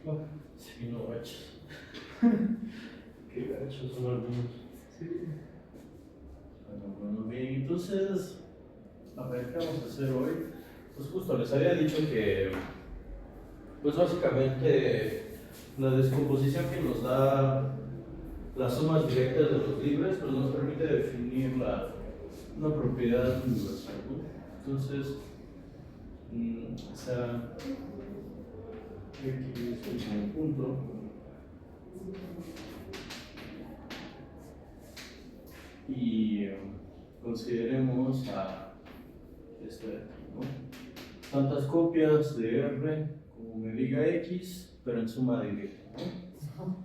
Claro. Sí, no gachos. Qué gachos son algunos. Sí. Bueno, bien, entonces, a ver, ¿qué vamos a hacer hoy? Pues justo les había dicho que, pues básicamente, la descomposición que nos da las sumas directas de los libres, pues nos permite definir una propiedad universal, ¿no? Entonces, o sea, X es un conjunto y consideremos a este de aquí, ¿no? Tantas copias de R como me diga X, pero en suma directa, ¿no?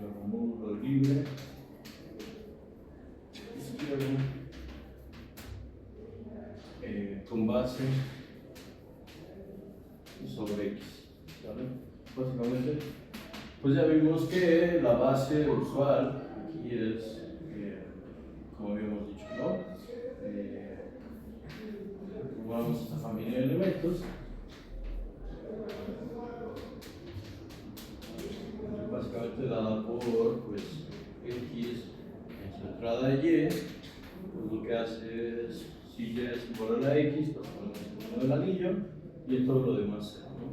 Removo libre izquierdo con base sobre X, ¿vale? Básicamente, pues ya vimos que la base usual aquí es, como habíamos dicho, ¿no? Tomamos esta familia de elementos, básicamente dada por pues, X en su entrada Y, pues lo que hace es, si Y es igual a la X, pues ponemos el número del anillo y en todo lo demás, ¿no?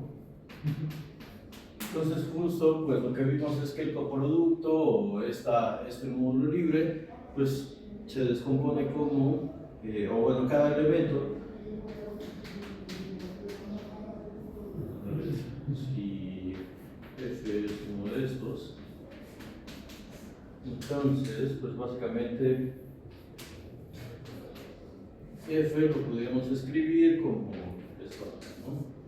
Entonces justo pues lo que vimos es que el coproducto o este módulo libre pues se descompone como, o bueno, cada elemento, si F es uno de estos, entonces pues básicamente F lo podríamos escribir como esto, ¿no?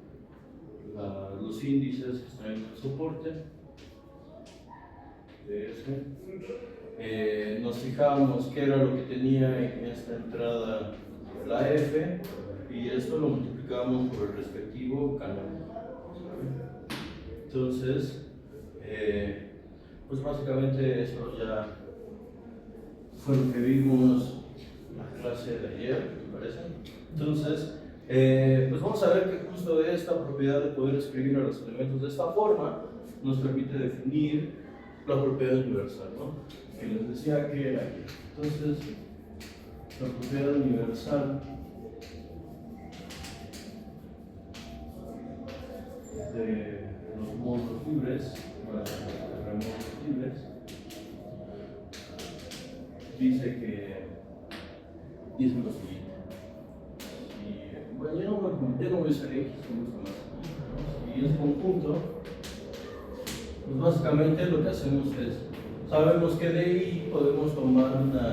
Los índices que están en el soporte de F. Nos fijamos qué era lo que tenía en esta entrada la F y esto lo multiplicamos por el respectivo canon. Entonces, pues básicamente eso ya fue lo que vimos en la clase de ayer, me parece. Entonces, pues vamos a ver que justo esta propiedad de poder escribir a los elementos de esta forma nos permite definir la propiedad universal, ¿no? Que les decía que era aquí. Entonces, la propiedad universal de los módulos libres, de módulos libres, dice lo siguiente. Bueno, yo no voy a usar X, me gusta más. Si es conjunto, pues básicamente lo que hacemos es, sabemos que de ahí podemos tomar una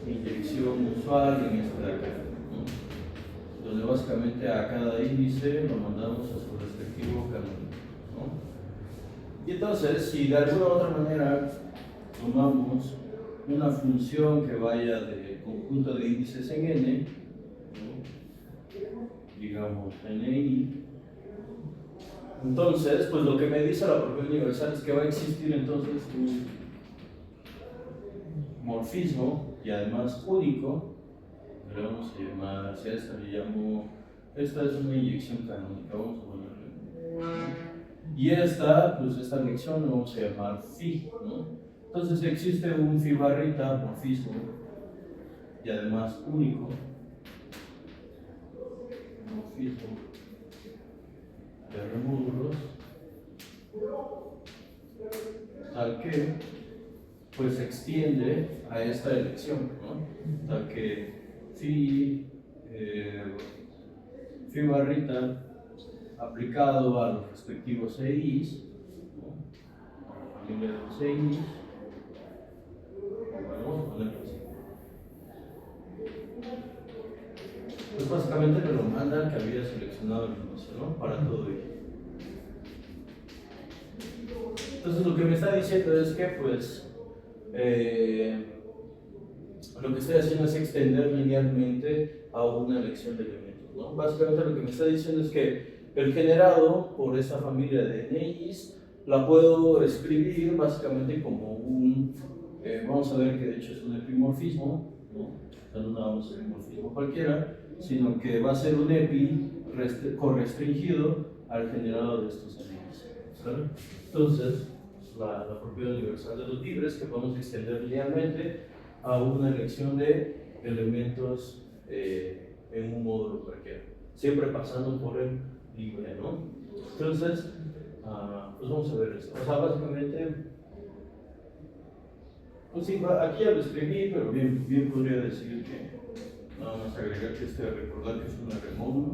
inyección usual en esta de acá, ¿no? Donde básicamente a cada índice lo mandamos a su respectivo camino, ¿no? Y entonces, si de alguna u otra manera tomamos una función que vaya de conjunto de índices en N, digamos NI, entonces, pues lo que me dice la propiedad universal es que va a existir entonces un morfismo y además único, que le vamos a llamar, si a esta le llamo, esta es una inyección canónica, vamos a ponerle, y esta, pues esta inyección la vamos a llamar phi, ¿no? Entonces existe un phi barrita morfismo y además único, morfismo de remódulos, tal que pues se extiende a esta elección, ¿no? Tal que phi barrita aplicado a los respectivos EIs, ¿no? A la familia de los EIs, vamos a ponerlo así. Pues básicamente me lo manda el que había seleccionado el inicio, ¿no? Para todo ello. Entonces lo que me está diciendo es que pues lo que estoy haciendo es extender linealmente a una elección de elementos, ¿no? Básicamente lo que me está diciendo es que el generado por esa familia de NIs la puedo escribir básicamente como un, vamos a ver que de hecho es un epimorfismo, ¿no? O sea, no nada más es un morfismo cualquiera, sino que va a ser un EPI correstringido al generado de estos anillos, ¿sale? Entonces, la propiedad universal de los libres que podemos extender linealmente a una elección de elementos en un módulo cualquiera, siempre pasando por el libre, ¿no? Entonces, pues vamos a ver esto. O sea, básicamente, pues sí, aquí ya lo escribí, pero bien podría decir que nada más agregar que recordar que es un R módulo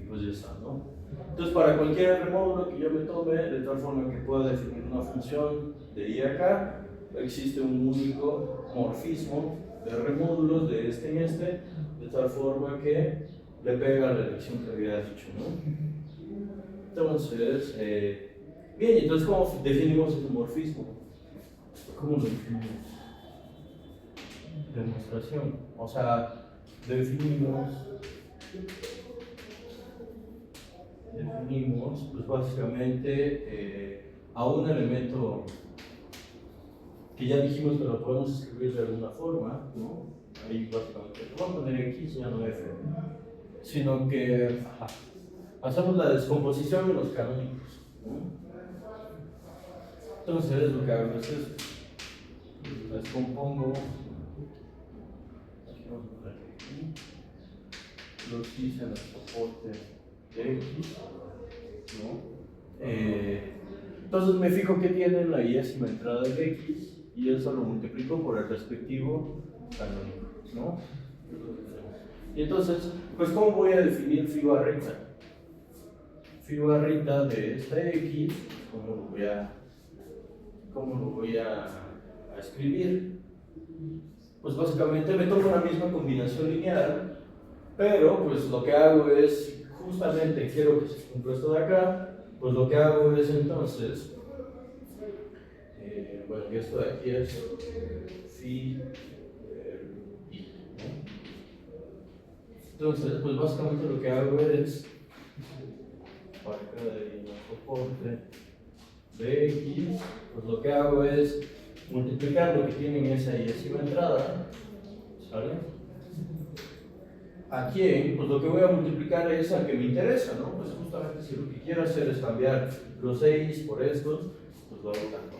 y pues ya está, ¿no? Entonces, para cualquier R módulo que yo me tome, de tal forma que pueda definir una función de I a K, existe un único morfismo de R módulos de este en este, de tal forma que le pega a la elección que había dicho, ¿no? Entonces, bien, entonces, ¿cómo definimos ese morfismo? ¿Cómo lo definimos? Demostración. O sea, definimos pues básicamente a un elemento que ya dijimos que lo podemos escribir de alguna forma, ¿no? Ahí básicamente vamos a poner X, ya no F, sino que hacemos la descomposición de los canónicos, ¿no? Entonces lo que hago es esto, descompongo los X en el soporte de X, ¿no? Entonces me fijo que tiene la iésima entrada de X y eso lo multiplico por el respectivo canónico, ¿no? Y entonces, pues ¿cómo voy a definir phi barrita? Phi barrita de esta X, ¿cómo lo voy a escribir? Pues básicamente me tomo la misma combinación lineal, pero pues lo que hago es, justamente quiero que se cumpla esto de acá, pues lo que hago es entonces, bueno, y esto de aquí es phi I, ¿no? Entonces, pues básicamente lo que hago es, para cada soporte de X, pues lo que hago es multiplicar lo que tiene en esa iésima entrada, ¿sale? ¿A quién? Pues lo que voy a multiplicar es al que me interesa, ¿no? Pues justamente si lo que quiero hacer es cambiar los 6 por estos, pues lo hago tanto.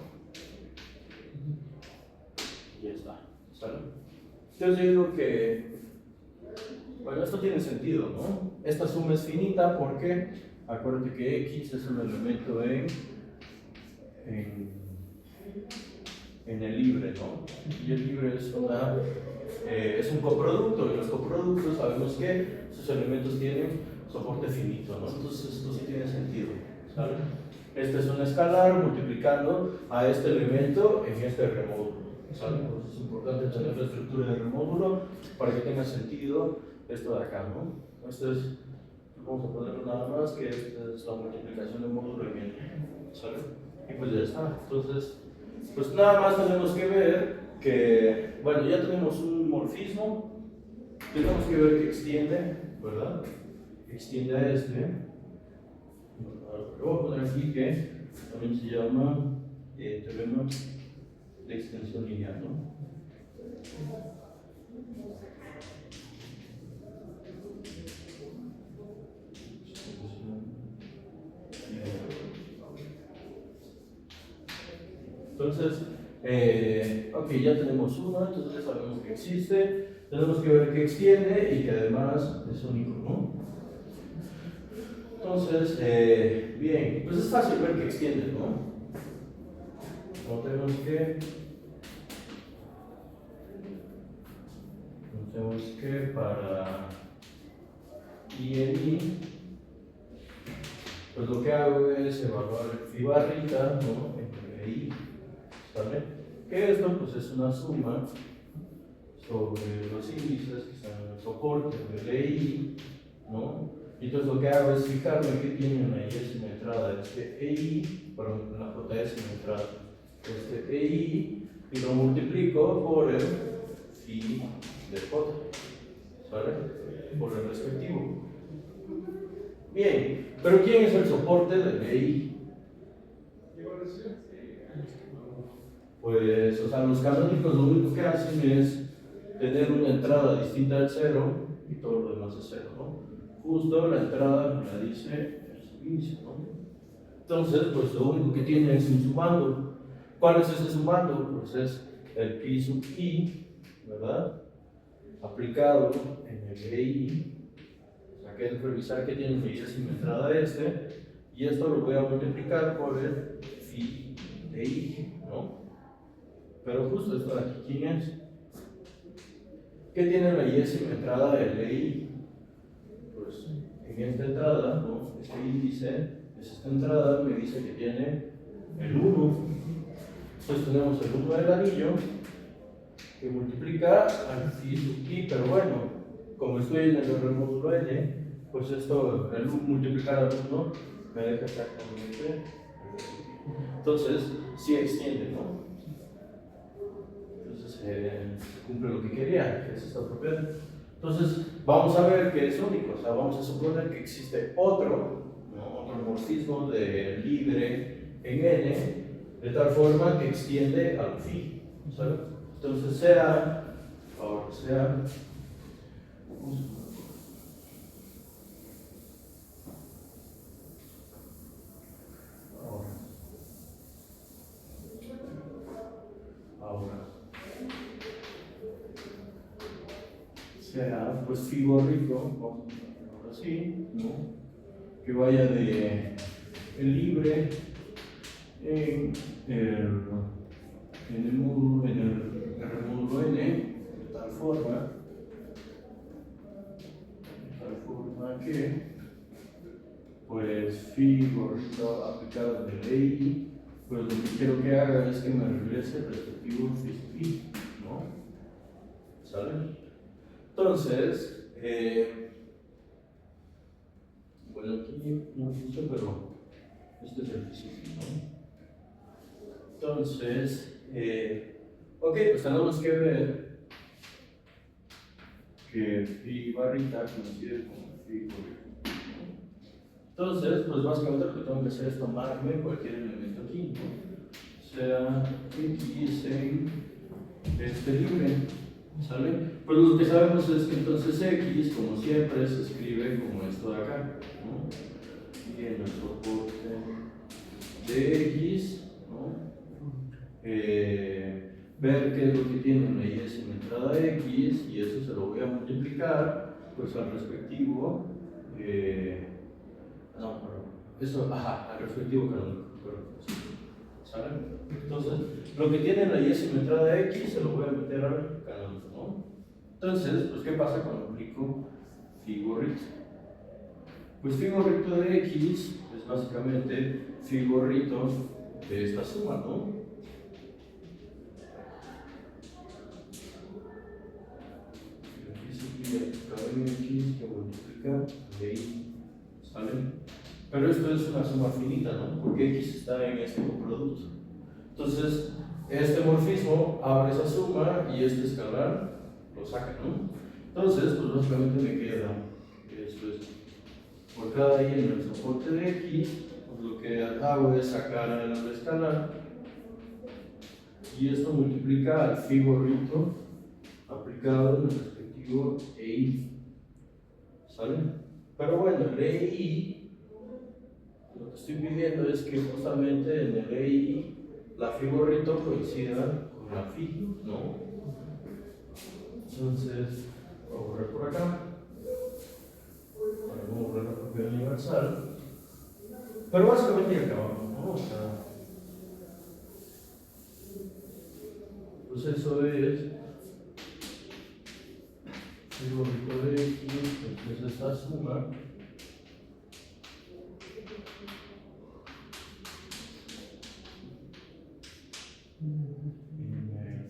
Y ya está, ¿sale? Entonces yo digo que, bueno, esto tiene sentido, ¿no? Esta suma es finita porque, acuérdate que X es un elemento en el libre, ¿no? Y el libre es un coproducto, y los coproductos sabemos que sus elementos tienen soporte finito, ¿no? Entonces esto sí tiene sentido, ¿sale? Este es un escalar multiplicando a este elemento en este remódulo, ¿sale? Entonces es importante tener la estructura del remódulo para que tenga sentido esto de acá, ¿no? Este es, vamos a ponerlo nada más, que esta es la multiplicación del módulo en el, ¿sale? Y pues ya está. Entonces, pues nada más tenemos que ver que, bueno, ya tenemos un morfismo, tenemos que ver que extiende, ¿verdad? Extiende a este. Voy a poner aquí que también se llama teorema de extensión lineal, ¿no? Entonces, ok, ya tenemos uno, entonces ya sabemos que existe, tenemos que ver que extiende y que además es único, ¿no? Entonces, bien, pues es fácil ver que extiende, ¿no? Notemos que para I en I, pues lo que hago es evaluar el phi barrita, ¿no? Entre I, ¿sale? Que esto pues es una suma sobre los índices que están en el soporte de I, ¿no? Y entonces lo que hago es fijarme que tiene una iésima entrada, este EI, perdón, una JS entrada, este EI, y lo multiplico por el phi de J, ¿vale? Por el respectivo. Bien, pero ¿quién es el soporte del EI? Pues, o sea, los canónicos lo único que hacen es tener una entrada distinta al 0 y todo lo demás es 0, ¿no? Justo la entrada la dice el subíndice, ¿no? Entonces, pues lo único que tiene es un sumando. ¿Cuál es ese sumando? Pues es el pi sub i, ¿verdad? Aplicado en el EI. O sea, que es revisar que tiene una milésima entrada y esto lo voy a multiplicar por el phi de i, ¿no? Pero justo esto de aquí, ¿quién es? ¿Qué tiene la milésima entrada del EI? Pues en esta entrada, ¿no? Este índice es esta entrada, me dice que tiene el 1. Entonces tenemos el 1 del anillo que multiplica al phi sub i, pero bueno, como estoy en el R módulo n, pues esto, el multiplicar al 1 me deja exactamente. Entonces, sí extiende, ¿no? Entonces se cumple lo que quería, que es esta propiedad. Entonces, vamos a ver que es único, o sea, vamos a suponer que existe otro, ¿no? Otro morfismo de libre en n, de tal forma que extiende al phi, ¿sabes? Entonces, sea, ahora sea, ahora, sea, pues phi gorrito, vamos a ponerlo ahora sí, ¿no? Que vaya de el libre en el módulo, en el R módulo n, de tal forma que, pues, phi gorrito aplicado en el EI, pues lo que quiero que haga es que me regrese el respectivo phi, ¿no? ¿Sale? Entonces, bueno, aquí no puse, pero este es el phi, ¿no? Entonces, ok, pues tenemos que ver que phi barrita coincide con phi gorrito. Entonces, pues básicamente lo que tengo que hacer es tomarme cualquier elemento aquí, ¿no? Sea x en este libre, ¿sale? Pues lo que sabemos es que entonces x, como siempre, se escribe como esto de acá, ¿no? Y en el soporte de x, ¿no? Ver qué es lo que tiene una y en entrada x, y eso se lo voy a multiplicar pues al respectivo no, perdón, eso, ajá, al respectivo canónico, ¿sale? Entonces, lo que tiene la y entrada x se lo voy a meter al canónico, ¿no? Entonces, pues ¿qué pasa cuando aplico phi gorrito? Pues phi gorrito de x es básicamente phi gorrito de esta suma, ¿no? X que multiplica de y, ¿sale? Pero esto es una suma finita, ¿no? Porque x está en este coproducto. Entonces, este morfismo abre esa suma y este escalar lo saca, ¿no? Entonces, pues básicamente me queda, esto es, por cada y en el soporte de x, pues lo que hago es sacar el escalar y esto multiplica al phi gorrito aplicado en el respectivo EI, ¿sale? Pero bueno, el EI, lo que estoy pidiendo es que justamente en el EI la phi gorrito coincida con la phi, ¿no? Entonces, voy a borrar por acá, para no borrar la propiedad universal, pero básicamente ya acabamos, ¿no? O sea, pues eso es phi gorrito de x, pues esta suma.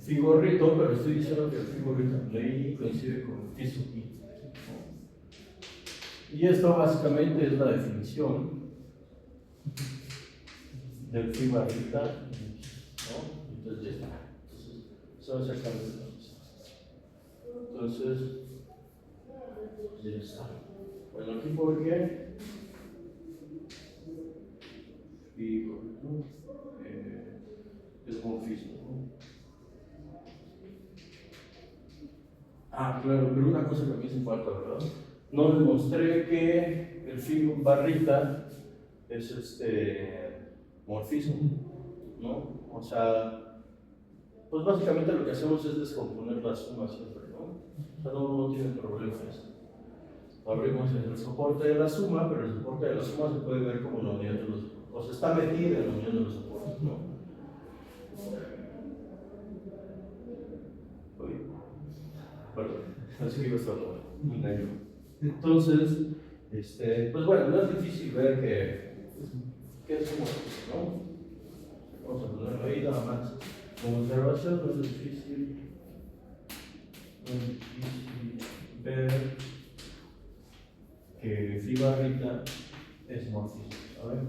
Phi gorrito, pero estoy diciendo que el phi gorrito en ley coincide con phi sub i. Y esto básicamente es la definición del phi barrita, ¿no? Entonces ya está. Entonces, eso es exactamente lo mismo. Entonces, ya está. Bueno, aquí por qué phi gorrito es morfismo, ¿no? Claro, pero una cosa que me hizo falta, ¿verdad? No demostré que el filo barrita es morfismo, ¿no? O sea, pues básicamente lo que hacemos es descomponer la suma siempre, ¿no? O sea, no tiene problema eso. Abrimos el soporte de la suma, pero el soporte de la suma se puede ver como la unión de los, o sea, está metida en la unión de los soportes, ¿no? Perdón, así que iba a estar muy negro. Entonces, pues bueno, no es difícil ver que es como, ¿no? Vamos a ponerlo ahí nada más. Como observación, no es difícil ver que phi barrita es morfismo, ¿sabes?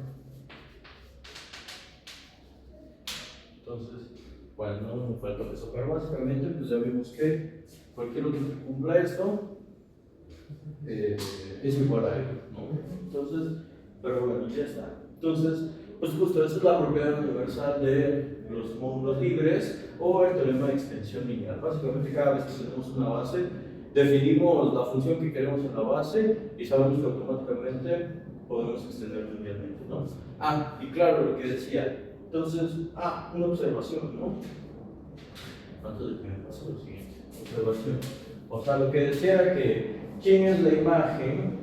Entonces, bueno, no me falta eso, pero básicamente pues ya vimos que cualquier otro que cumpla esto es igual a él, ¿no? Entonces, pero bueno, ya está. Entonces, pues justo esa es la propiedad universal de los módulos libres o el teorema de extensión lineal. Básicamente cada vez que tenemos una base, definimos la función que queremos en la base y sabemos que automáticamente podemos extender linealmente, ¿no? Y claro, lo que decía, entonces, una observación, ¿no? Antes de que me pase lo siguiente, observación. O sea, lo que decía era que, ¿quién es la imagen?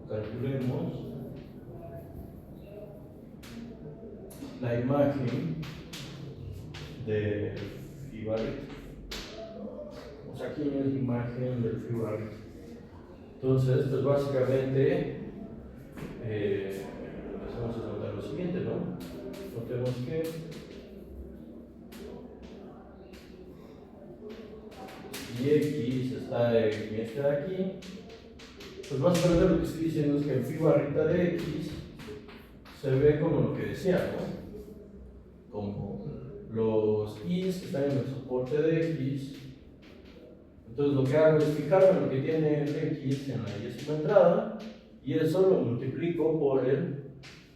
Calculemos la imagen del phi barrita. O sea, ¿quién es la imagen del phi barrita? Entonces, pues básicamente, empezamos a notar lo siguiente, ¿no? Notemos que y x está en este de aquí, pues básicamente lo que estoy diciendo es que el phi barrita de x se ve como lo que decía, ¿no? Como los i's que están en el soporte de x. Entonces lo que hago es fijarme lo que tiene el x en la y' entrada y eso lo multiplico por el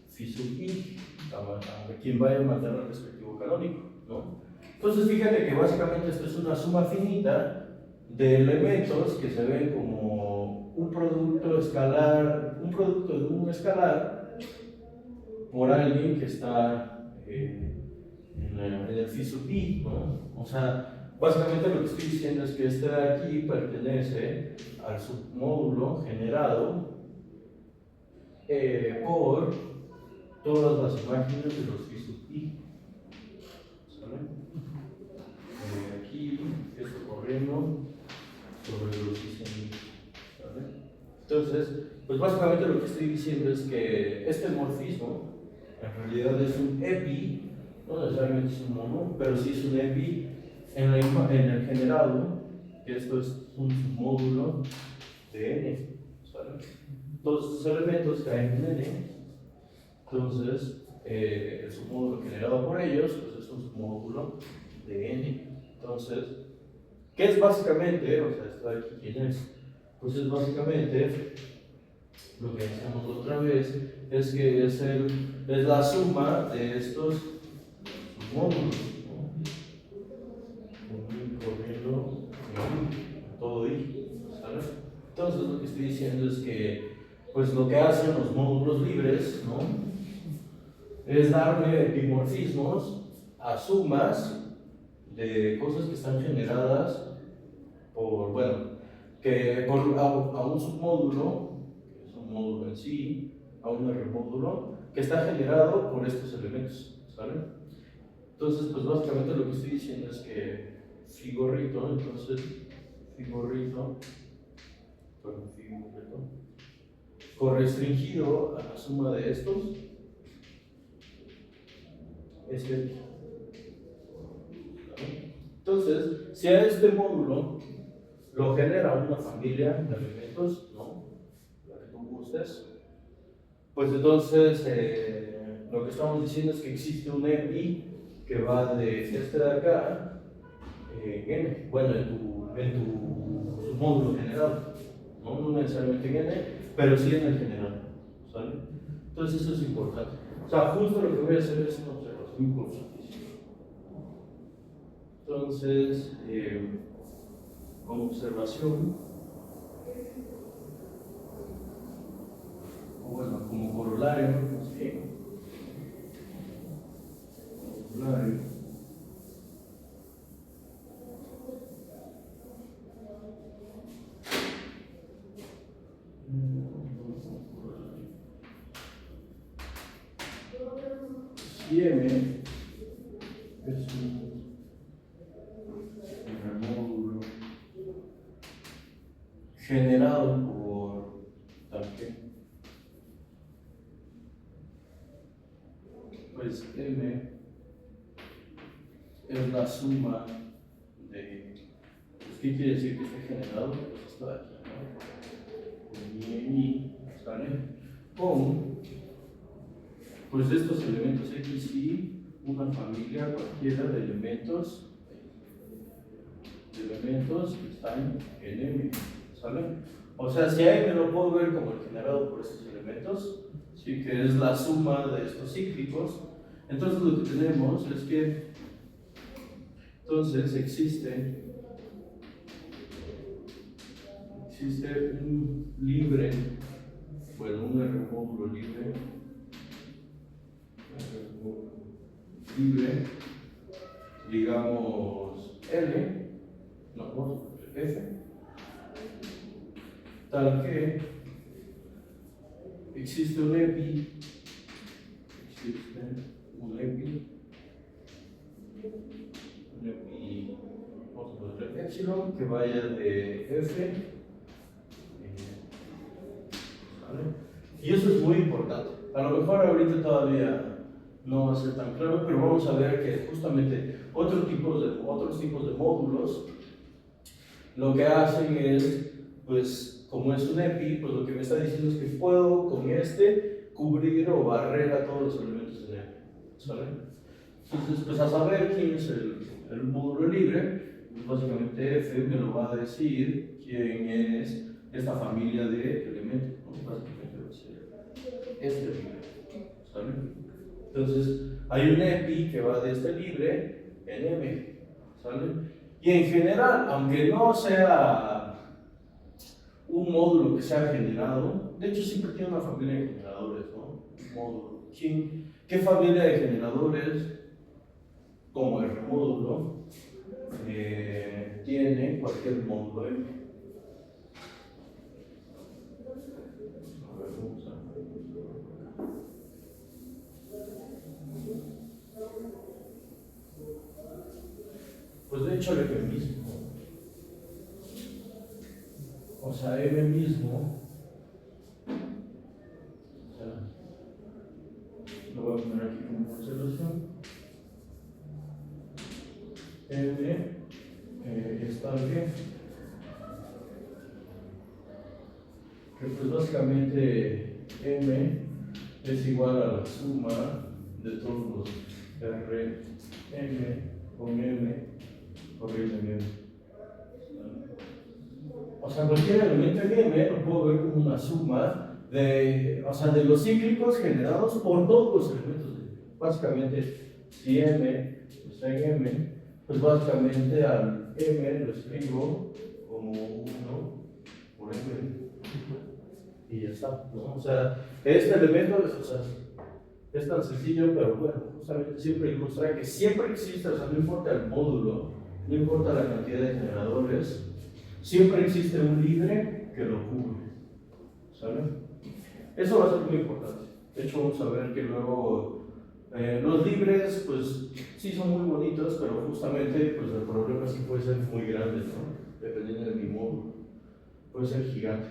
phi sub i, a quien vaya a mandar el respectivo canónico, ¿no? Entonces fíjate que básicamente esto es una suma finita de elementos que se ven como un producto escalar, un producto de un escalar por alguien que está en el phi sub i, ¿no? O sea, básicamente lo que estoy diciendo es que este de aquí pertenece al submódulo generado por todas las imágenes de los phi sub i. ¿Sale? Aquí esto corriendo sobre los phi sub i. ¿Sale? Entonces, pues básicamente lo que estoy diciendo es que este morfismo en realidad es un epi, no necesariamente es un mono, pero sí es un epi en el generado, que esto es un submódulo de n. ¿Sale? Todos estos elementos caen en n, entonces el submódulo generado por ellos pues es un submódulo de n. Entonces, ¿qué es básicamente? O sea, esto de aquí, ¿quién es? Pues es básicamente lo que decíamos otra vez, es que es la suma de estos submódulos, ¿no? Corriendo todo i, ¿sale? Entonces lo que estoy diciendo es que pues lo que hacen los módulos libres, ¿no? Es darle dimorfismos a sumas de cosas que están generadas por, bueno, que a un submódulo, que es un módulo en sí, a un R módulo, que está generado por estos elementos, ¿sale? Entonces, pues básicamente lo que estoy diciendo es que phi gorrito, entonces, phi gorrito, correstringido a la suma de estos, es el. Entonces, si a este módulo lo genera una familia de elementos, ¿no? La que tú gustes, pues entonces lo que estamos diciendo es que existe un epi que va de este de acá en n, bueno, en tu submódulo generado, no necesariamente en n, pero sí en el general, ¿sale? Entonces eso es importante. O sea, justo lo que voy a hacer es una observación importantísima. Entonces, como observación, o bueno, como corolario, más bien, corolario, si M es un módulo generado por tanque, pues M es la suma de, pues, ¿qué quiere decir que esté generado? Pues esto de aquí, ¿no? Y ¿sale? Con, pues estos elementos X y una familia cualquiera de elementos que están en M, ¿sale? O sea, si a M lo puedo ver como el generado por estos elementos, ¿sí? Que es la suma de estos cíclicos, entonces lo que tenemos es que entonces existe un libre, bueno, un R módulo libre, digamos L, no, F, tal que existe un EPI, vamos a poner epsilon, que vaya de F, ¿vale? Y eso es muy importante. A lo mejor ahorita todavía no va a ser tan claro, pero vamos a ver que justamente otros tipos de módulos lo que hacen es, pues, como es un EPI, pues lo que me está diciendo es que puedo con este cubrir o barrer a todos los elementos del EPI, ¿sale? Entonces, pues a saber quién es el módulo libre, pues básicamente F me lo va a decir quién es esta familia de elementos, ¿no? Básicamente va a ser este libre, ¿sale? Entonces, hay un EPI que va de este libre en M, ¿sale? Y en general, aunque no sea un módulo que sea generado, de hecho siempre tiene una familia de generadores, ¿no? Un módulo. ¿Qué familia de generadores, como el módulo, tiene cualquier módulo M? A ver, vamos a ver. Pues de hecho el M mismo. O sea, M mismo. O sea, lo voy a poner aquí como observación. M está bien. Que pues básicamente M es igual a la suma de todos los R, M con M corriendo en M. O sea, cualquier elemento en M lo puedo ver como una suma de, o sea, de los cíclicos generados por todos los elementos de M. Básicamente, si M está en M, pues básicamente al M lo escribo como 1 por M. Y ya está, ¿no? O sea, este elemento es tan sencillo, pero bueno, justamente siempre ilustra que siempre existe, o sea, no importa el módulo, no importa la cantidad de generadores, siempre existe un libre que lo cubre, ¿sale? Eso va a ser muy importante. De hecho, vamos a ver que luego los libres, pues sí son muy bonitos, pero justamente pues, el problema sí puede ser muy grande, ¿no? Dependiendo de mi módulo, puede ser gigante.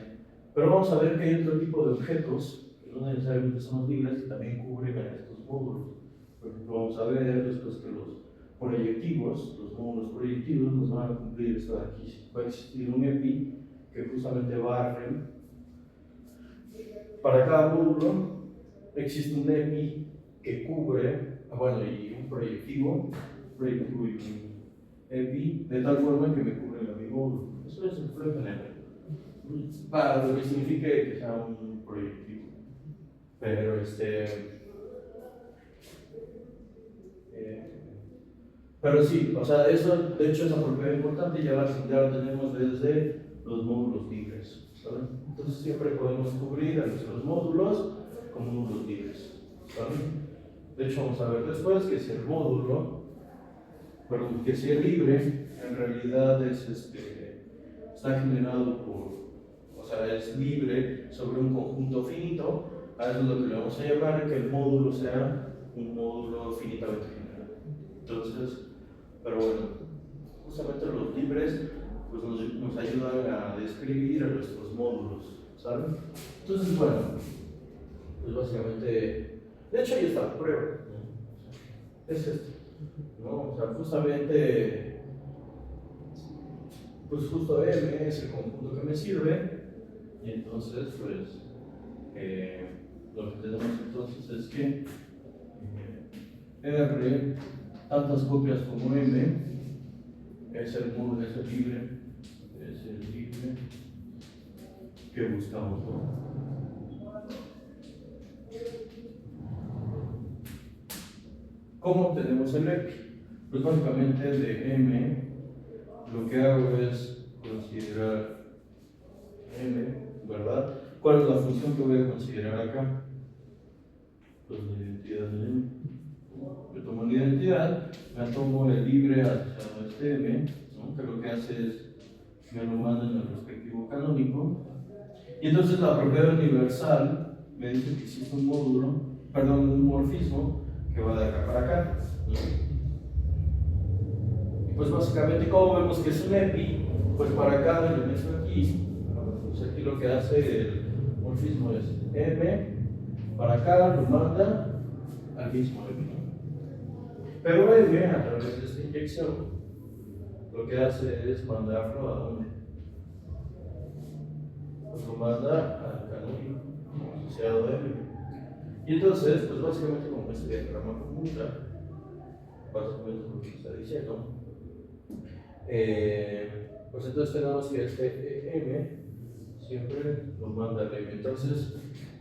Pero vamos a ver que hay otro tipo de objetos que no necesariamente son los libres que también cubren a estos módulos. Por ejemplo, vamos a ver después que los proyectivos, los módulos proyectivos nos van a cumplir esto de aquí. Va a existir un EPI que justamente barre. Para cada módulo existe un EPI que cubre, bueno, y un proyectivo y un EPI, de tal forma que me cubren a mi módulo. Eso es el flow general. Para lo que significa que sea un proyectivo. Pero Pero sí, o sea, eso, de hecho, esa propiedad importante ya la tenemos desde los módulos libres, ¿saben? Entonces siempre podemos cubrir a nuestros módulos como módulos libres, ¿saben? De hecho, vamos a ver después que si el módulo, perdón, que si el libre, en realidad está generado o sea, es libre sobre un conjunto finito. A eso es lo que le vamos a llamar que el módulo sea un módulo finitamente generado. Entonces, pero bueno, justamente los libres pues nos ayudan a describir a nuestros módulos, ¿saben? Entonces, bueno, pues básicamente, de hecho ahí está la prueba, ¿no? Es esto, ¿no? O sea, justamente, pues justo M es el conjunto que me sirve, y entonces, pues, lo que tenemos entonces es que R, tantas copias como M, es el módulo, es el libre que buscamos, ¿no? ¿Cómo obtenemos el EPI? Pues básicamente de M lo que hago es considerar M, ¿verdad? ¿Cuál es la función que voy a considerar acá? Pues la identidad de M. Yo tomo la identidad, me tomo el libre asociado a este M, ¿no? Que lo que hace es me lo manda en el respectivo canónico. Y entonces la propiedad universal me dice que existe un módulo, perdón, un morfismo que va de acá para acá, ¿no? Y pues básicamente, ¿cómo vemos que es un EPI? Pues para cada elemento aquí, pues aquí lo que hace el morfismo es M, para acá lo manda al mismo EPI, ¿no? Pero M, a través de esta inyección, lo que hace es mandarlo a dónde? Pues lo manda al canónico asociado a M. Y entonces, pues básicamente como este diagrama conjunta, básicamente lo que está diciendo, pues entonces tenemos que este M siempre lo manda al M. Entonces,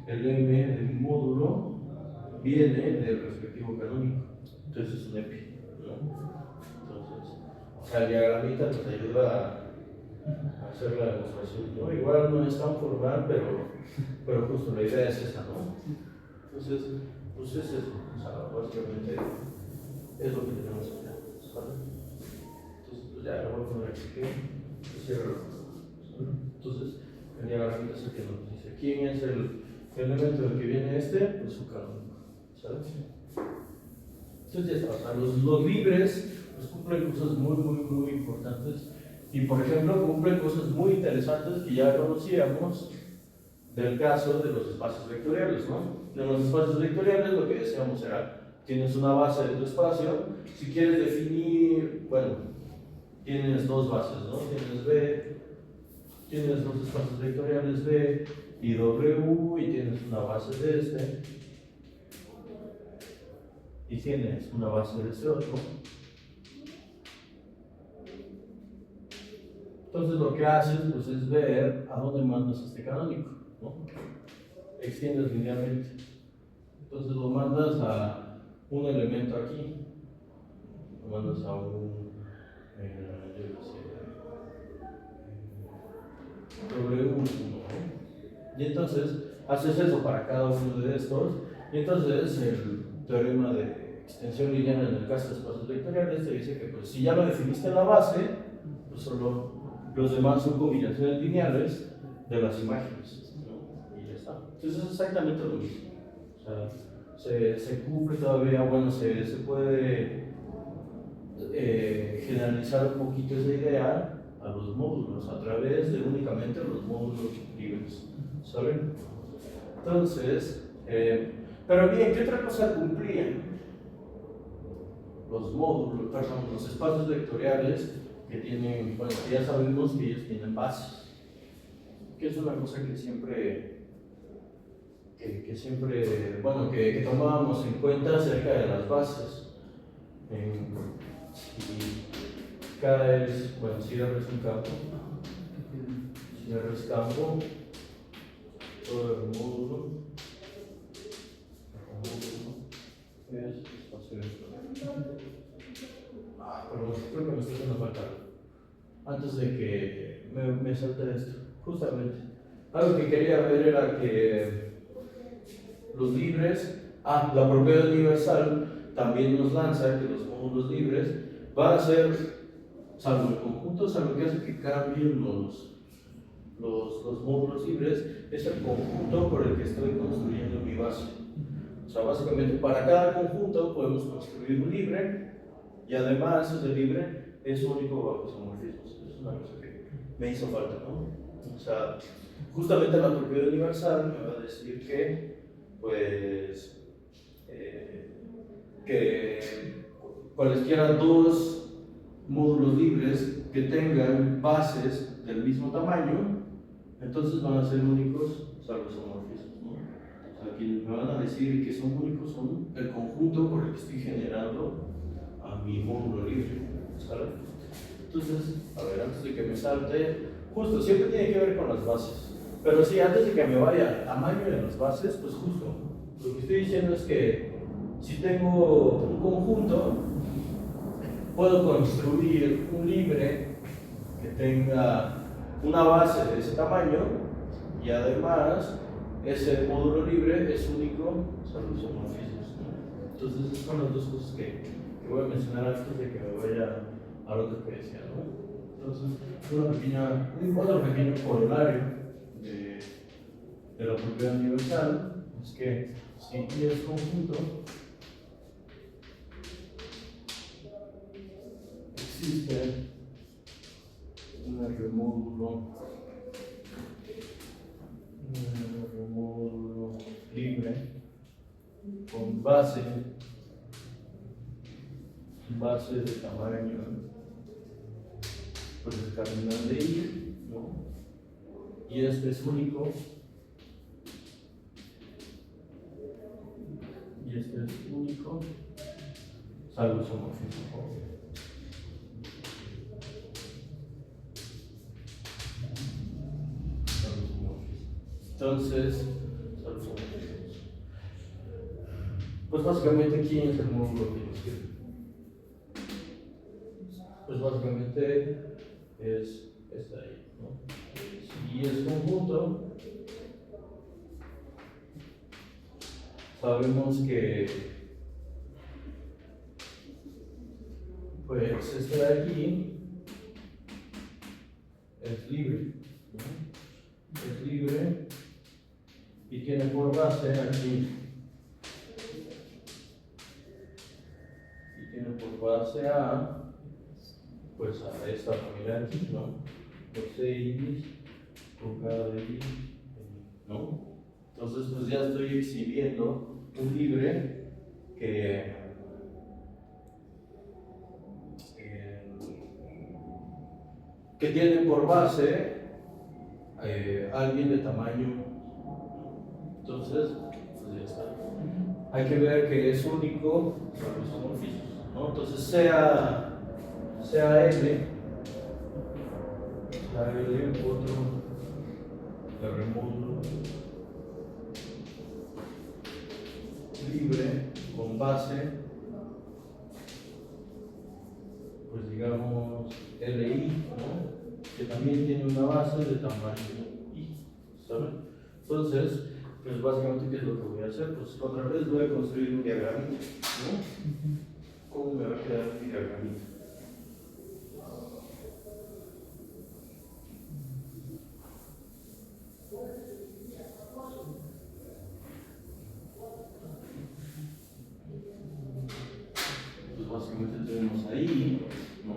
el M del módulo viene del respectivo canónico. Entonces es un EPI, ¿no? Entonces, o sea, el diagramita nos ayuda a hacer la demostración, ¿no? Igual no es tan formal, pero justo la idea es esa, ¿no? Entonces, pues es eso, o sea, básicamente es lo que tenemos acá, ¿vale? Entonces, pues ya lo voy a poner aquí, que cierro. Entonces, el diagramita es el que nos dice quién es el elemento del que viene pues su canónico, ¿sabes? Entonces ya está, o sea, los libres pues, cumplen cosas muy importantes y por ejemplo cumplen cosas muy interesantes que ya conocíamos del caso de los espacios vectoriales, ¿no? De los espacios vectoriales lo que decíamos era, tienes una base de tu espacio, si quieres definir, bueno, tienes dos bases, ¿no? Tienes dos espacios vectoriales B y W y tienes una base de este y tienes una base de este otro. Entonces lo que haces pues, es ver a dónde mandas este canónico, ¿no? Extiendes linealmente. Entonces lo mandas a un elemento aquí, lo mandas a un, yo qué sé, W1, ¿no? Y entonces haces eso para cada uno de estos, y entonces el teorema de extensión lineal en el caso de espacios vectoriales te dice que pues, si ya lo definiste en la base, pues solo los demás son combinaciones lineales de las imágenes, ¿no? Y ya está. Entonces es exactamente lo mismo. O sea, se cumple todavía, bueno, se puede generalizar un poquito esa idea a los módulos, a través de únicamente los módulos libres, ¿saben? Entonces, pero bien, ¿qué otra cosa cumplían los módulos, perdón, los espacios vectoriales que tienen, bueno, ya sabemos que ellos tienen bases, que es una cosa que siempre, bueno, que tomábamos en cuenta acerca de las bases. Si K es, bueno, si R es un campo, si R es campo, todo el módulo es espacio vectorial. Pero creo que me está haciendo falta algo. Antes de que me salte esto, justamente. Algo que quería ver era que los libres, la propiedad universal también nos lanza que los módulos libres van a ser, salvo el conjunto, salvo que hace que cambien los módulos libres, es el conjunto por el que estoy construyendo mi base. O sea, básicamente para cada conjunto podemos construir un libre y además ese libre es único bajo isomorfismos. Es una cosa que me hizo falta, ¿no? O sea, justamente la propiedad universal me va a decir que, pues, que cualesquiera dos módulos libres que tengan bases del mismo tamaño, entonces van a ser únicos salvo isomorfismos, ¿no? O sea, quienes me van a decir que son únicos son el conjunto por el que estoy generando a mi módulo libre, ¿sabes? Entonces, a ver, antes de que me salte, justo, siempre tiene que ver con las bases. Pero sí, antes de que me vaya al tamaño de las bases, pues justo, lo que estoy diciendo es que si tengo un conjunto, puedo construir un libre que tenga una base de ese tamaño y además ese módulo libre es único salvo isomorfismos, ¿no? Entonces, esas son las dos cosas que voy a mencionar antes de que me vaya a lo otro que decía, ¿no? Entonces, otro pequeño corolario de la propiedad universal es que si Y es conjunto, existe un remódulo libre con base de tamaño, pues el cardinal de Y, ¿no? Y este es único, salvo isomorfismo. Entonces, pues básicamente, ¿quién es el módulo que nos sirve? Pues básicamente es esta ahí, ¿no? Si es conjunto, sabemos que pues este de aquí es libre, ¿no? Es libre y tiene por base aquí, y tiene por base a, pues a esta familia de aquí, ¿no? Los 6 con cada de aquí, ¿no? Entonces, pues ya estoy exhibiendo un libre que tiene por base alguien de tamaño. Entonces, pues ya está. Hay que ver que es único para los isomorfismos, ¿no? Entonces, sea L otro de remódulo libre con base, pues digamos LI, ¿no? Que también tiene una base de tamaño I, ¿saben? Entonces, pues básicamente, ¿qué es lo que voy a hacer? Pues otra vez voy a construir un diagramita, ¿no? ¿Cómo me va a quedar mi diagramita? Pues básicamente tenemos ahí, ¿no?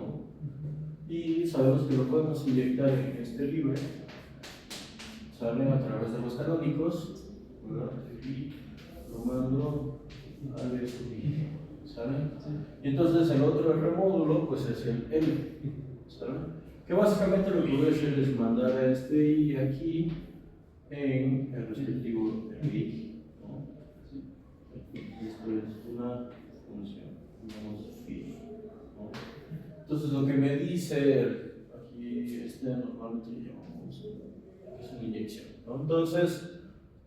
Y sabemos que lo podemos inyectar en este libre, sale a través de los canónicos, ¿verdad? Y lo mando al estudio, ¿sale? Y entonces el otro remódulo, pues es el M, ¿sale? Que básicamente lo que voy a hacer es mandar a este I aquí en el respectivo I, ¿no? Y esto es una función, llamamos phi, ¿no? Entonces lo que me dice aquí, normalmente llamamos, es una inyección, ¿no? Entonces,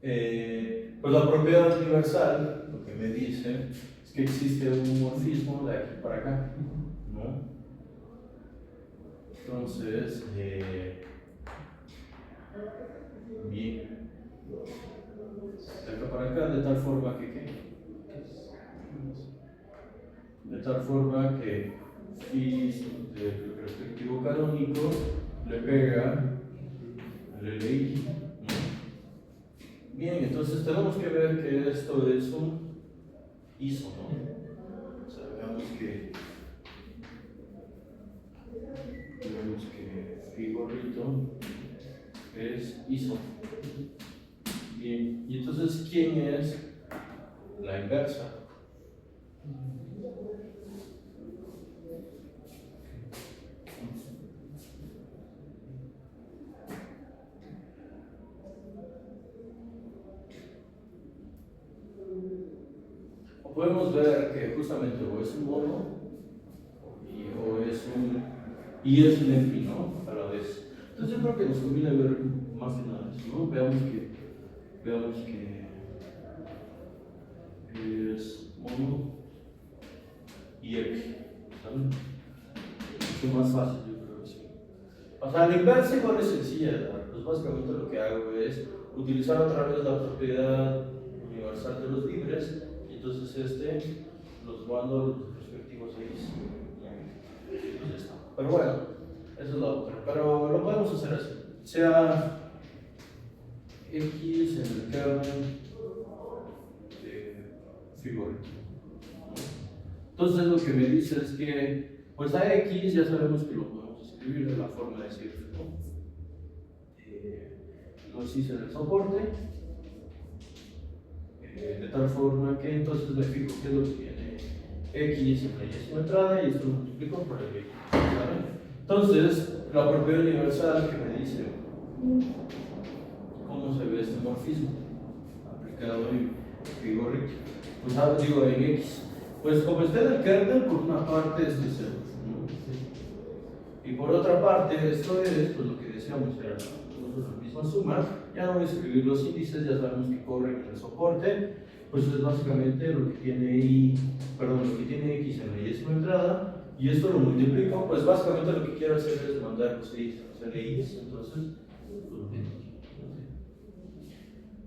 pues la propiedad universal lo que me dice es que existe un morfismo de aquí para acá, ¿no? ¿no? Entonces, bien, de acá para acá, de tal forma que, de tal forma que phi del respectivo canónico le pega al LI, ¿no? Bien, entonces tenemos que ver que esto es un ISO, ¿no? O sea, veamos que phi gorrito es ISO. Bien, y entonces, ¿quién es la inversa? O podemos ver que justamente o es un mono y es un enfi, ¿no? A la vez. Entonces yo creo que nos conviene ver más que nada eso, ¿no? Veamos que es mono y X, ¿saben? Es más fácil, yo creo que sí. O sea, la inversa igual es sencilla de dar. Pues básicamente lo que hago es utilizar otra vez la propiedad universal de los libres, y entonces los mando a los respectivos X. Pues ya está. Pero bueno, esa es la otra. Pero lo podemos hacer así. Sea X en el kernel figura. Entonces lo que me dice es que, pues a X ya sabemos que lo podemos escribir de la forma de decir, ¿no? Los hice en el soporte, de tal forma que entonces me fijo que es lo que tiene X en la y entrada, y esto lo multiplico por el X, ¿saben? Entonces, la propiedad universal que me dice cómo se ve este morfismo aplicado en figura, pues digo en X. Pues como está en el kernel, por una parte esto es cero, ¿no? Y por otra parte, esto es pues, lo que decíamos, era la misma suma. Ya no voy a escribir los índices, ya sabemos que corren en el soporte. Pues es básicamente lo que tiene lo que tiene X en la y entrada, y esto lo multiplico. Pues básicamente lo que quiero hacer es mandar los X a los LIs, entonces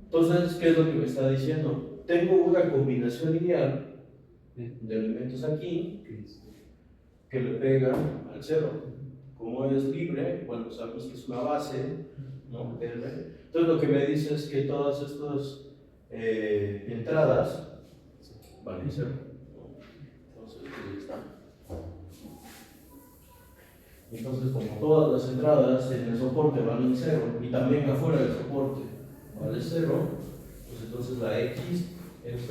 entonces, ¿qué es lo que me está diciendo? Tengo una combinación lineal de elementos aquí que le pegan al cero. Como es libre, bueno, sabemos que es una base, ¿no? Entonces lo que me dice es que todas estas entradas valen cero. Entonces, ahí está. Entonces, como todas las entradas en el soporte valen cero y también afuera del soporte vale cero, pues entonces la X es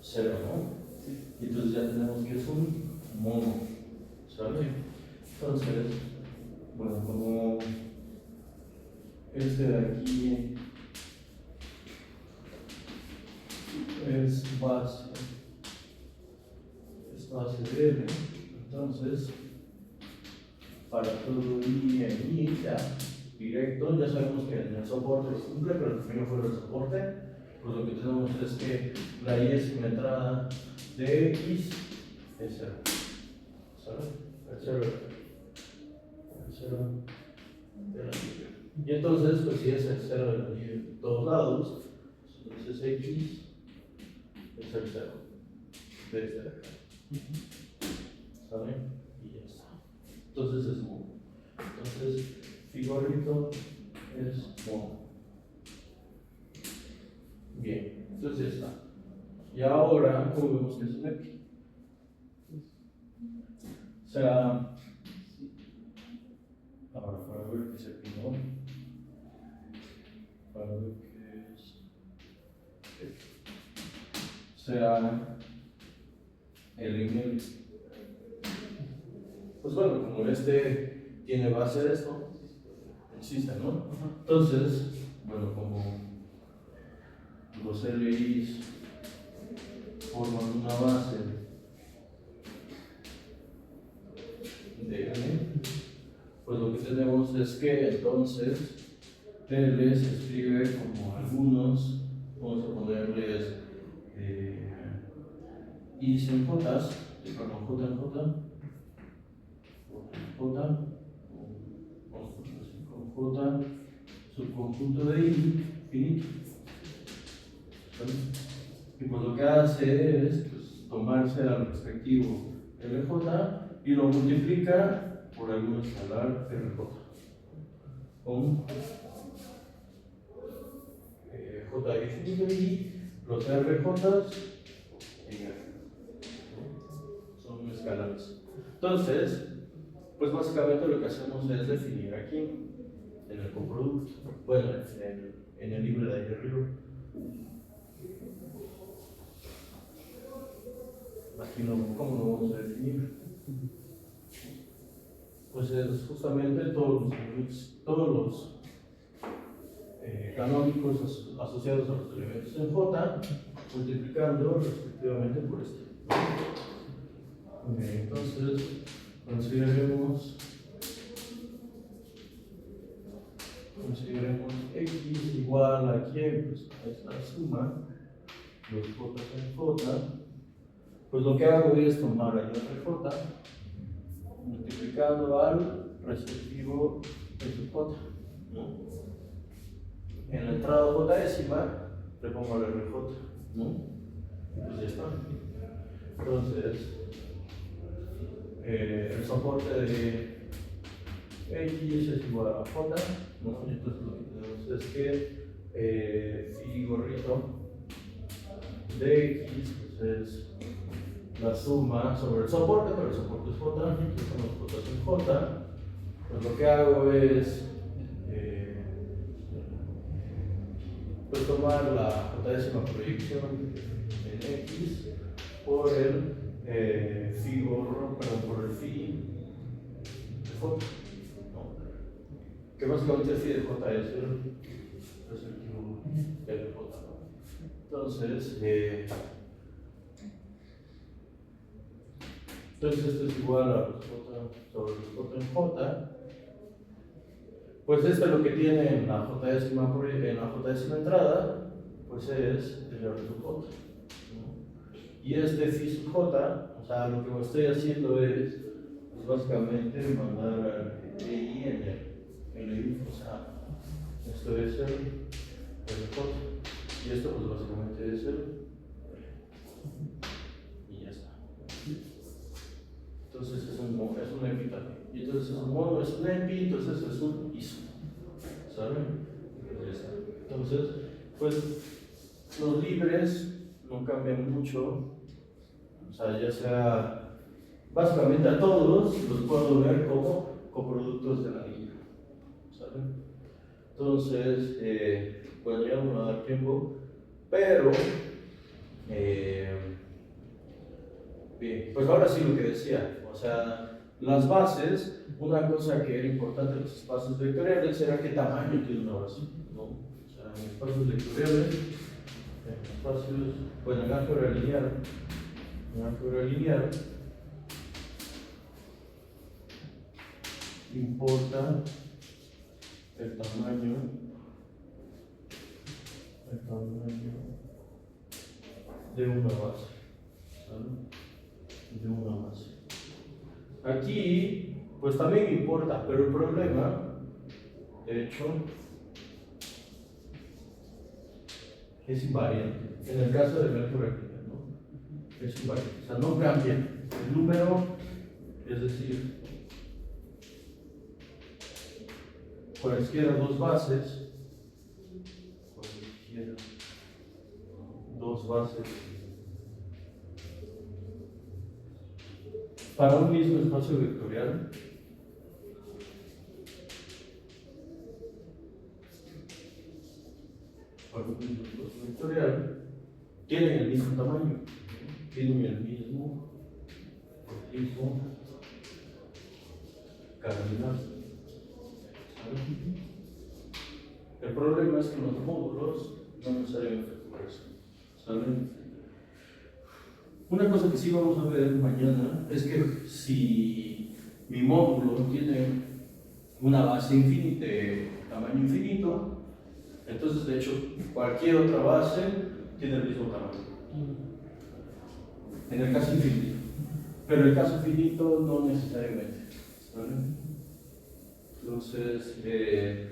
cero, ¿no? Y entonces ya tenemos que es un mono, ¿sabes? Entonces, bueno, como este de aquí es base de L, entonces para todo I en I ya directo, ya sabemos que en el soporte es simple, pero también fuera del soporte, pues lo que tenemos es que la Y es una entrada de X es cero, ¿sabes? El cero de la Y. Y entonces, pues si es el cero de la Y de todos lados, entonces X es el cero desde acá, ¿saben? Y ya está. Entonces es mono. Entonces, figurito es mono. Bien, entonces ya está. Y ahora, ¿cómo vemos que es un X? O sea, ahora para ver qué es el pino, para ver qué es. O sea, el email. Pues bueno, como este tiene base de esto, existe, ¿no? Entonces, bueno, como los LIs forman una base de N, pues lo que tenemos es que entonces L se escribe como algunos, vamos a ponerles I's en J's, perdón, J en J, J, con J, subconjunto de I, finito. ¿Vale? Y pues lo que hace es pues, tomarse al respectivo LJ y lo multiplica por algún escalar RJ. Con J infinito y los RJs en R. Son escalares. Entonces, pues básicamente lo que hacemos es definir aquí en el coproducto, bueno, en el libre de ahí arriba. Aquí ¿cómo lo vamos a definir? Pues es justamente todos los canónicos asociados a los elementos en J, multiplicando respectivamente por este. Entonces, consideremos X igual a quién, pues a esta suma, los J en J, pues lo que hago es tomar el RJ, multiplicando al respectivo SJ, ¿no? En la entrada J décima le pongo el RJ, ¿no? Pues ya está. Entonces, el soporte de X es igual a J, ¿no? Y entonces lo que tenemos es que phi gorrito de X pues es la suma sobre el soporte, pero el soporte es J, entonces son los J en J. Pues lo que hago es pues tomar la J décima proyección en X por el phi gorro, perdón, por el phi de J, ¿no? Que básicamente el phi de J es el Q de J, ¿no? Entonces esto es igual a los J sobre los J en J. Pues esto es lo que tiene en la J décima entrada, pues es el R sub J, ¿no? Y este phi sub J, o sea, lo que estoy haciendo es, pues básicamente, mandar I en el I, o sea, esto es el J, y esto pues básicamente es el y ya está. Entonces es un epítafio. Y entonces es un mono, es un epi, entonces es un iso. ¿Saben? Ya está. Entonces, pues los libres no cambian mucho. O sea, ya sea básicamente a todos los puedo ver como coproductos de la línea. ¿Saben? Entonces, bueno, ya no me va a dar tiempo, pero bien, pues ahora sí lo que decía. O sea, las bases, una cosa que era importante en los espacios vectoriales era qué tamaño tiene una base, ¿no? O sea, en espacios vectoriales, en espacios, bueno, en álgebra lineal, importa el tamaño de una base, ¿sabes? De una base. Aquí, pues también importa, pero el problema, de hecho, es invariante. En el caso de álgebra lineal, ¿no? Es invariante, o sea, no cambia el número, es decir, cualesquiera dos bases, para un mismo espacio vectorial, tienen el mismo tamaño, tienen el mismo cardinal. El problema es que los módulos no necesariamente por eso, ¿saben? Una cosa que sí vamos a ver mañana es que si mi módulo tiene una base infinita, de tamaño infinito, entonces de hecho cualquier otra base tiene el mismo tamaño. En el caso infinito. Pero el caso finito no necesariamente. ¿Vale? Entonces,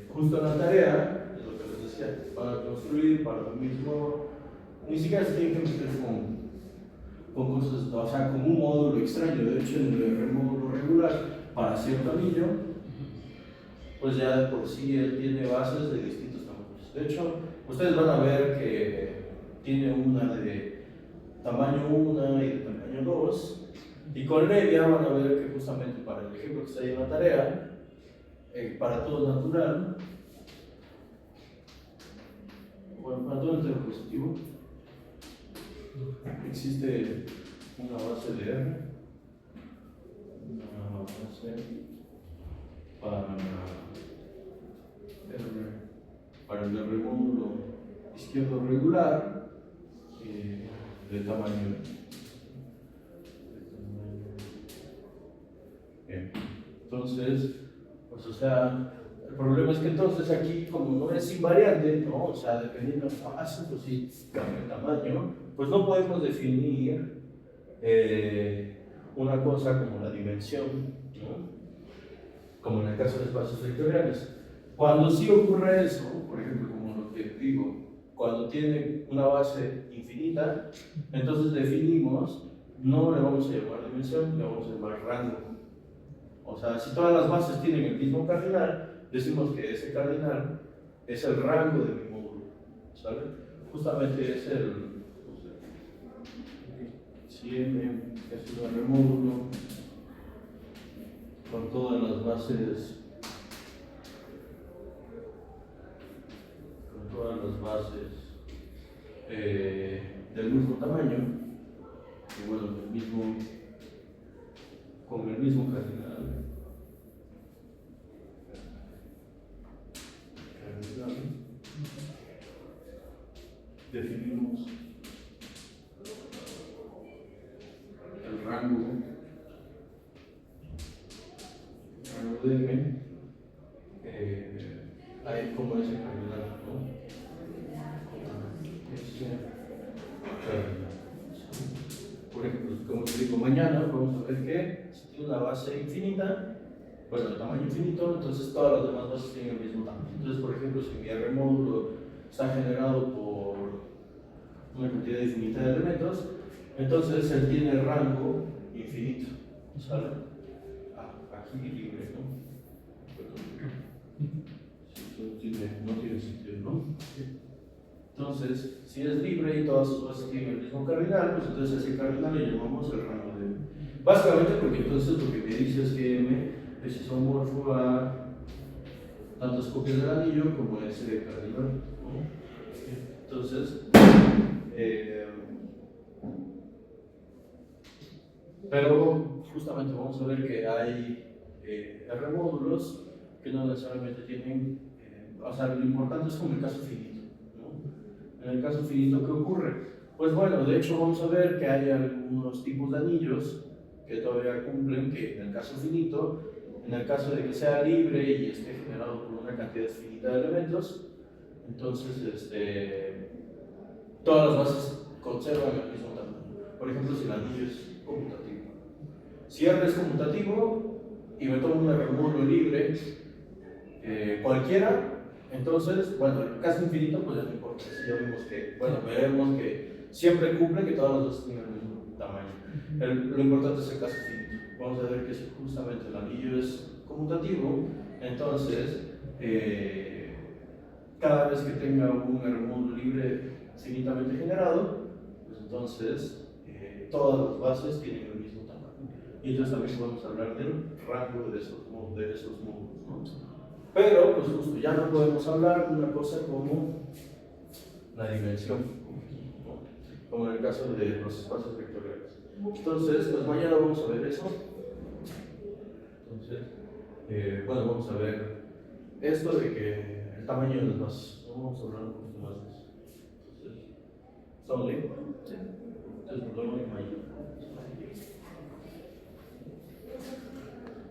justo en la tarea, es lo que les decía, para construir para lo mismo, ni siquiera se tienen que meter con cosas, o sea, con un módulo extraño. De hecho, en el módulo regular, para cierto anillo, pues ya de por sí él tiene bases de distintos tamaños. De hecho, ustedes van a ver que tiene una de tamaño 1 y de tamaño 2, y con media van a ver que justamente para el ejemplo que está ahí en la tarea, para todo natural, bueno, para todo entero positivo, existe una base de R, una base para el R módulo izquierdo regular de tamaño. Bien. Entonces, pues o sea, el problema es que entonces aquí, como no es invariante, ¿no? O sea, dependiendo de la base, pues sí cambia el tamaño, pues no podemos definir una cosa como la dimensión, ¿no? Como en el caso de espacios vectoriales. Cuando sí ocurre eso, por ejemplo, como lo que digo, cuando tiene una base infinita, entonces definimos, no le vamos a llamar dimensión, le vamos a llamar rango. O sea, si todas las bases tienen el mismo cardinal, decimos que ese cardinal es el rango de mi módulo, ¿sale? Justamente es el, no sé, si M es un R módulo con todas las bases, del mismo tamaño, y bueno, con el mismo cardinal. Definimos el rango de M, ahí como ese cardinal, ¿no? Por ejemplo, como te digo, mañana vamos a ver que si tiene una base infinita, bueno, de tamaño infinito, entonces todas las demás bases tienen el mismo tamaño. Entonces, por ejemplo, si mi R módulo está generado por una cantidad infinita de elementos, entonces él tiene rango infinito, ¿sale? Aquí libre, ¿no? No tiene sentido, ¿no? Entonces, si es libre y todas sus bases tienen el mismo cardinal, pues entonces ese cardinal le llamamos el rango de M. Básicamente porque entonces lo que me dice es que M es isomorfo a tantas copias del anillo como ese cardinal, ¿no? Entonces, pero justamente vamos a ver que hay R módulos que no necesariamente tienen, o sea, lo importante es como el caso finito, ¿no? En el caso finito, ¿qué ocurre? Pues bueno, de hecho vamos a ver que hay algunos tipos de anillos que todavía cumplen, que en el caso finito, en el caso de que sea libre y esté generado por una cantidad finita de elementos, entonces todas las bases conservan el mismo tamaño. Por ejemplo, si el anillo es conmutativo. Si R es conmutativo y me tomo un R módulo libre cualquiera, entonces, bueno, el caso infinito, pues ya no importa. Si ya vimos que, bueno, veremos que siempre cumple que todas las bases tienen el mismo tamaño. Lo importante es el caso finito. Vamos a ver que si justamente el anillo es conmutativo, entonces cada vez que tenga un R módulo libre finitamente generado, pues entonces todas las bases tienen el mismo tamaño. Y entonces también podemos hablar del rango de esos módulos, ¿no? Pero, pues justo, ya no podemos hablar de una cosa como la dimensión, ¿no? Como en el caso de los espacios vectoriales. Entonces, pues mañana vamos a ver eso. Entonces, bueno, vamos a ver esto de que el tamaño de las bases. Vamos a hablar un poquito más de eso. Entonces, ¿estamos bien? Sí. Entonces, nos vemos mañana.